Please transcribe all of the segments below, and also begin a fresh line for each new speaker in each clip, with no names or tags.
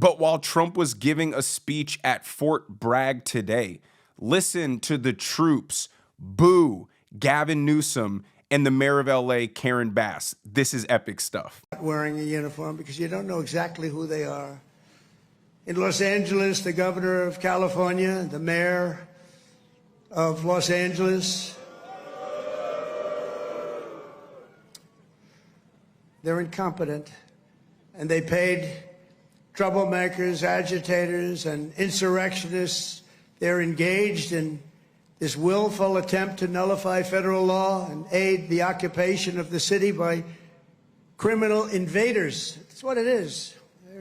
But while Trump was giving a speech at Fort Bragg today, listen to the troops boo Gavin Newsom and the mayor of LA, Karen Bass. This is epic stuff.
Wearing a uniform because you don't know exactly who they are. In Los Angeles, the governor of California, the mayor of Los Angeles, they're incompetent, and they paid troublemakers, agitators, and insurrectionists. They're engaged in this willful attempt to nullify federal law and aid the occupation of the city by criminal invaders. That's what it is.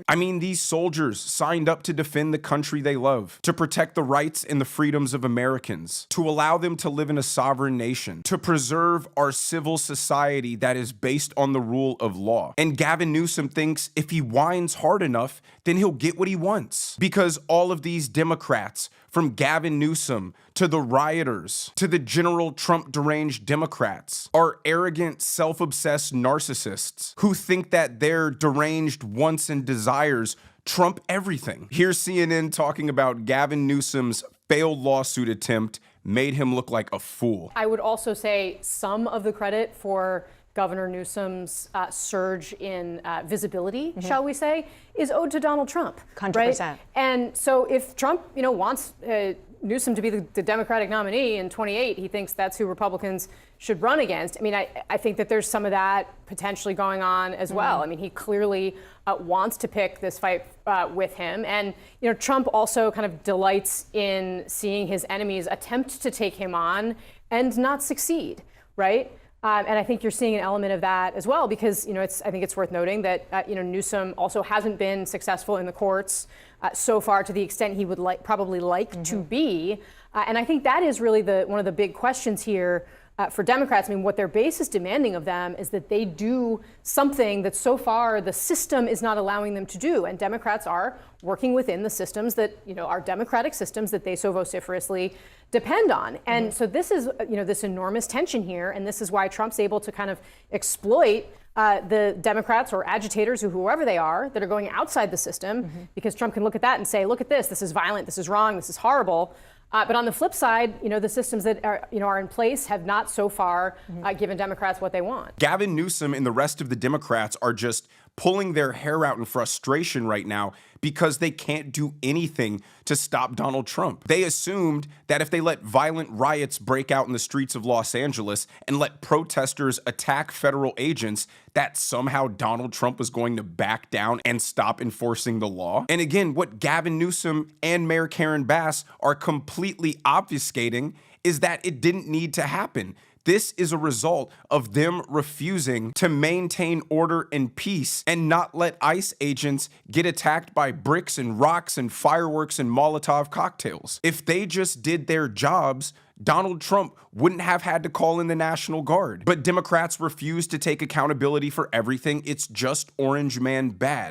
I mean, these soldiers signed up to defend the country they love, to protect the rights and the freedoms of Americans, to allow them to live in a sovereign nation, to preserve our civil society that is based on the rule of law. And Gavin Newsom thinks if he whines hard enough, then he'll get what he wants. Because all of these Democrats, from Gavin Newsom to the rioters to the general Trump deranged Democrats, are arrogant, self-obsessed narcissists who think that their deranged wants and desires trump everything. Here's CNN talking about Gavin Newsom's failed lawsuit attempt made him look like a fool.
I would also say some of the credit for Governor Newsom's surge in visibility, shall we say, is owed to Donald Trump.
100%.
Right? And so if Trump, wants Newsom to be the Democratic nominee in 28, he thinks that's who Republicans should run against. I mean, I think that there's some of that potentially going on as well. I mean, he clearly wants to pick this fight with him. And, Trump also kind of delights in seeing his enemies attempt to take him on and not succeed, right? And I think you're seeing an element of that as well, because I think it's worth noting that Newsom also hasn't been successful in the courts so far to the extent he would probably like to be, and I think that is really one of the big questions here for Democrats. I mean, what their base is demanding of them is that they do something that so far the system is not allowing them to do, and Democrats are working within the systems that are democratic systems that they so vociferously depend on. And so this is this enormous tension here, and this is why Trump's able to kind of exploit the Democrats or agitators or whoever they are that are going outside the system, because Trump can look at that and say, look at this is violent, this is wrong, this is horrible. But on the flip side, the systems that are in place have not so far given Democrats what they want.
Gavin Newsom and the rest of the Democrats are just pulling their hair out in frustration right now because they can't do anything to stop Donald Trump. They assumed that if they let violent riots break out in the streets of Los Angeles and let protesters attack federal agents, that somehow Donald Trump was going to back down and stop enforcing the law. And again, what Gavin Newsom and Mayor Karen Bass are completely obfuscating is that it didn't need to happen. This is a result of them refusing to maintain order and peace and not let ICE agents get attacked by bricks and rocks and fireworks and Molotov cocktails. If they just did their jobs, Donald Trump wouldn't have had to call in the National Guard. But Democrats refuse to take accountability for everything. It's just Orange Man bad.